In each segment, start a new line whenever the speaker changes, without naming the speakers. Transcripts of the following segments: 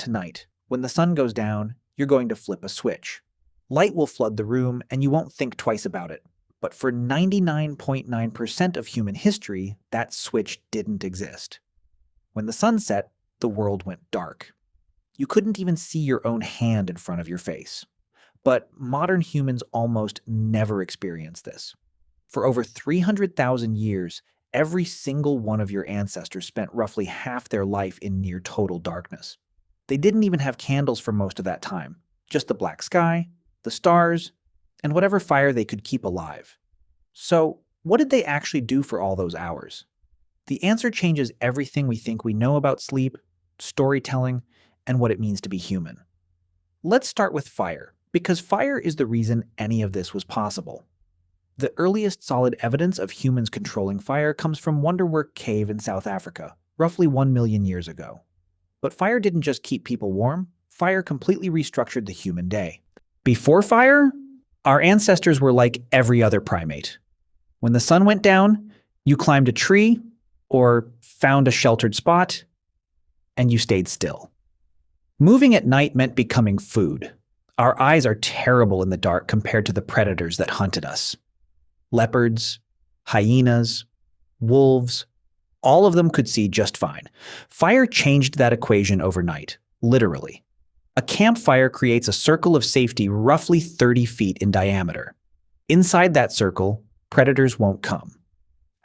tonight. When the sun goes down, you're going to flip a switch. Light will flood the room and you won't think twice about it. But for 99.9% of human history, that switch didn't exist. When the sun set, the world went dark. You couldn't even see your own hand in front of your face. But modern humans almost never experience this. For over 300,000 years, every single one of your ancestors spent roughly half their life in near total darkness. They didn't even have candles for most of that time, just the black sky, the stars, and whatever fire they could keep alive. So, what did they actually do for all those hours? The answer changes everything we think we know about sleep, storytelling, and what it means to be human. Let's start with fire, because fire is the reason any of this was possible. The earliest solid evidence of humans controlling fire comes from Wonderwork Cave in South Africa, roughly 1 million years ago. But fire didn't just keep people warm, fire completely restructured the human day. Before fire, our ancestors were like every other primate. When the sun went down, you climbed a tree or found a sheltered spot, and you stayed still. Moving at night meant becoming food. Our eyes are terrible in the dark compared to the predators that hunted us. Leopards, hyenas, wolves, all of them could see just fine. Fire changed that equation overnight, literally. A campfire creates a circle of safety roughly 30 feet in diameter. Inside that circle, predators won't come.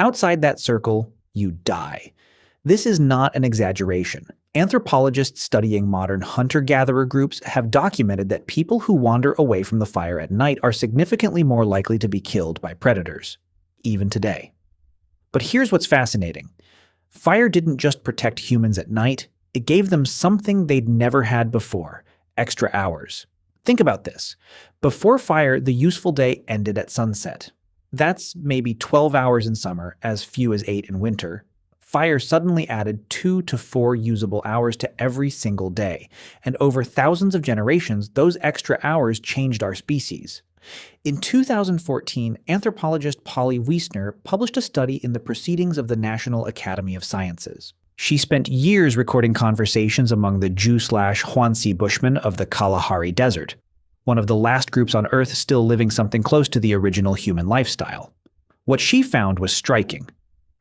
Outside that circle, you die. This is not an exaggeration. Anthropologists studying modern hunter-gatherer groups have documented that people who wander away from the fire at night are significantly more likely to be killed by predators, even today. But here's what's fascinating. Fire didn't just protect humans at night, it gave them something they'd never had before: extra hours. Think about this. Before fire, the useful day ended at sunset. That's maybe 12 hours in summer, as few as 8 in winter. Fire suddenly added 2 to 4 usable hours to every single day, and over thousands of generations, those extra hours changed our species. In 2014, anthropologist Polly Wiesner published a study in the Proceedings of the National Academy of Sciences. She spent years recording conversations among the Jew/Huansi Bushmen of the Kalahari Desert, one of the last groups on Earth still living something close to the original human lifestyle. What she found was striking.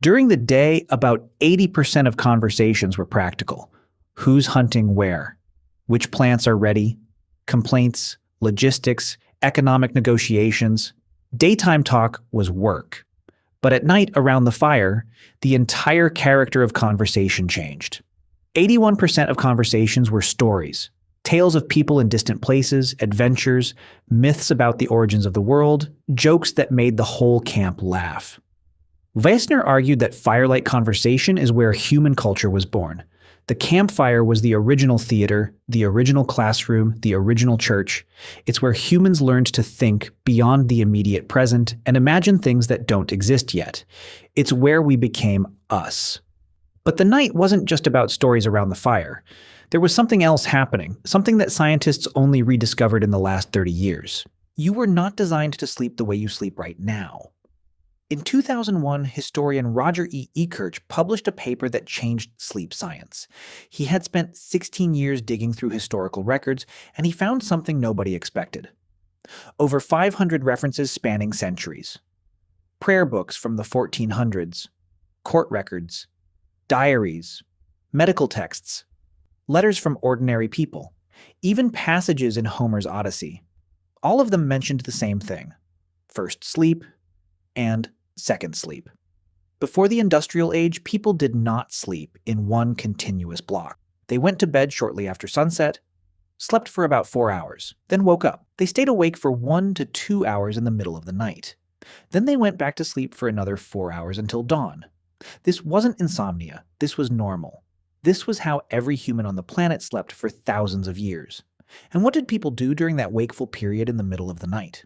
During the day, about 80% of conversations were practical. Who's hunting where? Which plants are ready? Complaints, logistics, economic negotiations. Daytime talk was work. But at night, around the fire, the entire character of conversation changed. 81% of conversations were stories. Tales of people in distant places, adventures, myths about the origins of the world, jokes that made the whole camp laugh. Wiesner argued that firelight conversation is where human culture was born. The campfire was the original theater, the original classroom, the original church. It's where humans learned to think beyond the immediate present and imagine things that don't exist yet. It's where we became us. But the night wasn't just about stories around the fire. There was something else happening, something that scientists only rediscovered in the last 30 years. You were not designed to sleep the way you sleep right now. In 2001, historian Roger E. Ekirch published a paper that changed sleep science. He had spent 16 years digging through historical records, and he found something nobody expected. Over 500 references spanning centuries. Prayer books from the 1400s, court records, diaries, medical texts, letters from ordinary people, even passages in Homer's Odyssey. All of them mentioned the same thing: first sleep and second sleep. Before the industrial age, people did not sleep in one continuous block. They went to bed shortly after sunset, slept for about 4 hours, then woke up. They stayed awake for 1 to 2 hours in the middle of the night. Then they went back to sleep for another 4 hours until dawn. This wasn't insomnia. This was normal. This was how every human on the planet slept for thousands of years. And what did people do during that wakeful period in the middle of the night?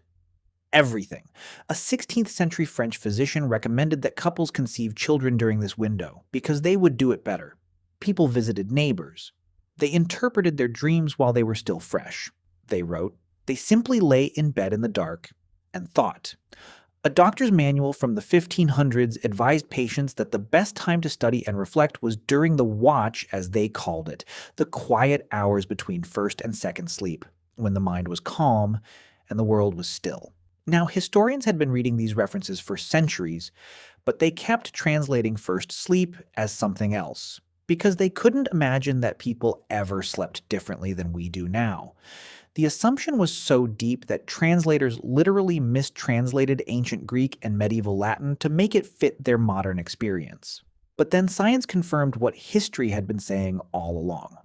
Everything. A 16th century French physician recommended that couples conceive children during this window because they would do it better. People visited neighbors. They interpreted their dreams while they were still fresh. They wrote, they simply lay in bed in the dark and thought. A doctor's manual from the 1500s advised patients that the best time to study and reflect was during the watch, as they called it, the quiet hours between first and second sleep, when the mind was calm and the world was still. Now, historians had been reading these references for centuries, but they kept translating first sleep as something else, because they couldn't imagine that people ever slept differently than we do now. The assumption was so deep that translators literally mistranslated ancient Greek and medieval Latin to make it fit their modern experience. But then science confirmed what history had been saying all along.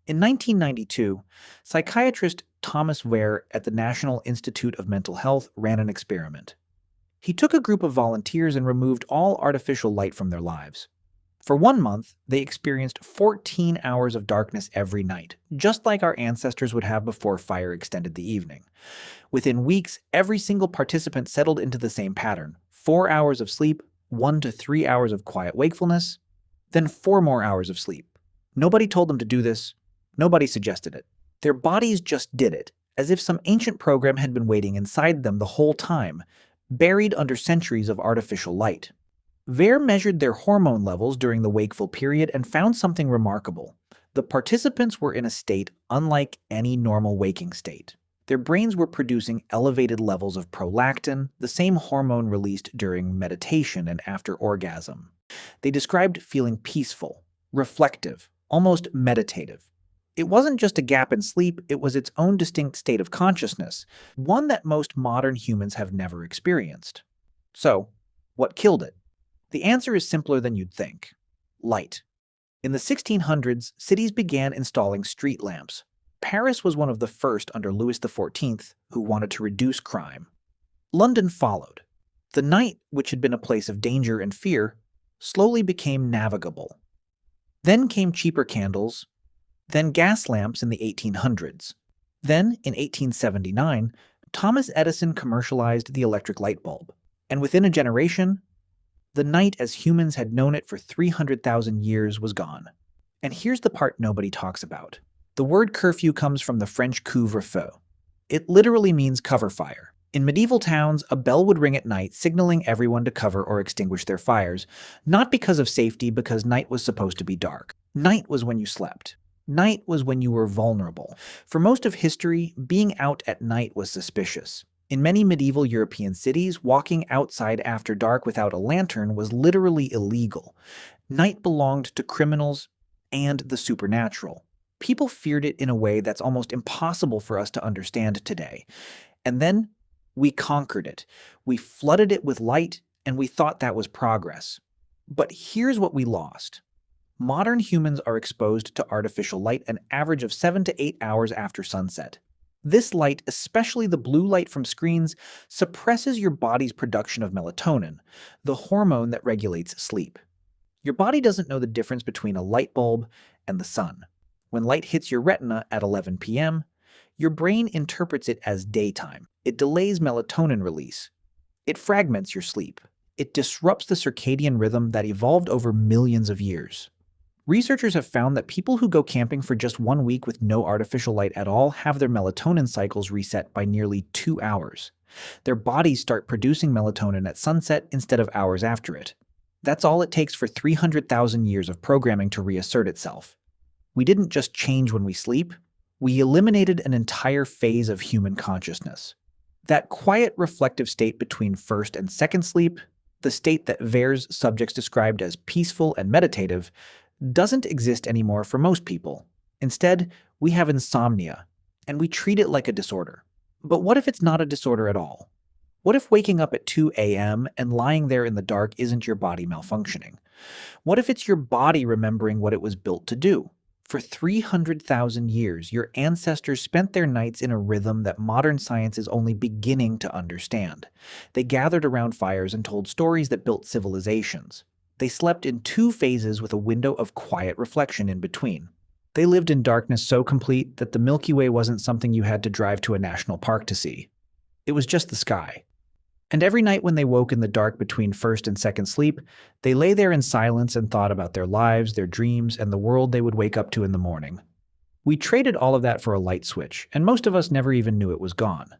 In 1992, psychiatrist Thomas Weir at the National Institute of Mental Health ran an experiment. He took a group of volunteers and removed all artificial light from their lives. For 1 month, they experienced 14 hours of darkness every night, just like our ancestors would have before fire extended the evening. Within weeks, every single participant settled into the same pattern: 4 hours of sleep, 1 to 3 hours of quiet wakefulness, then 4 more hours of sleep. Nobody told them to do this. Nobody suggested it. Their bodies just did it, as if some ancient program had been waiting inside them the whole time, buried under centuries of artificial light. Weir measured their hormone levels during the wakeful period and found something remarkable. The participants were in a state unlike any normal waking state. Their brains were producing elevated levels of prolactin, the same hormone released during meditation and after orgasm. They described feeling peaceful, reflective, almost meditative. It wasn't just a gap in sleep, it was its own distinct state of consciousness, one that most modern humans have never experienced. So, what killed it? The answer is simpler than you'd think: light. In the 1600s, cities began installing street lamps. Paris was one of the first under Louis XIV, who wanted to reduce crime. London followed. The night, which had been a place of danger and fear, slowly became navigable. Then came cheaper candles, then gas lamps in the 1800s. Then, in 1879, Thomas Edison commercialized the electric light bulb. And within a generation, the night as humans had known it for 300,000 years was gone. And here's the part nobody talks about. The word curfew comes from the French couvre-feu. It literally means cover fire. In medieval towns, a bell would ring at night, signaling everyone to cover or extinguish their fires, not because of safety, because night was supposed to be dark. Night was when you slept. Night was when you were vulnerable. For most of history, being out at night was suspicious. In many medieval European cities, walking outside after dark without a lantern was literally illegal. Night belonged to criminals and the supernatural. People feared it in a way that's almost impossible for us to understand today. And then we conquered it. We flooded it with light, and we thought that was progress. But here's what we lost. Modern humans are exposed to artificial light an average of 7 to 8 hours after sunset. This light, especially the blue light from screens, suppresses your body's production of melatonin, the hormone that regulates sleep. Your body doesn't know the difference between a light bulb and the sun. When light hits your retina at 11 p.m., your brain interprets it as daytime. It delays melatonin release. It fragments your sleep. It disrupts the circadian rhythm that evolved over millions of years. Researchers have found that people who go camping for just 1 week with no artificial light at all have their melatonin cycles reset by nearly 2 hours. Their bodies start producing melatonin at sunset instead of hours after it. That's all it takes for 300,000 years of programming to reassert itself. We didn't just change when we sleep, we eliminated an entire phase of human consciousness. That quiet, reflective state between first and second sleep, the state that Weir's subjects described as peaceful and meditative, doesn't exist anymore for most people. Instead, we have insomnia, and we treat it like a disorder. But what if it's not a disorder at all? What if waking up at 2 a.m. and lying there in the dark isn't your body malfunctioning? What if it's your body remembering what it was built to do? For 300,000 years, your ancestors spent their nights in a rhythm that modern science is only beginning to understand. They gathered around fires and told stories that built civilizations. They slept in 2 phases with a window of quiet reflection in between. They lived in darkness so complete that the Milky Way wasn't something you had to drive to a national park to see. It was just the sky. And every night when they woke in the dark between first and second sleep, they lay there in silence and thought about their lives, their dreams, and the world they would wake up to in the morning. We traded all of that for a light switch, and most of us never even knew it was gone.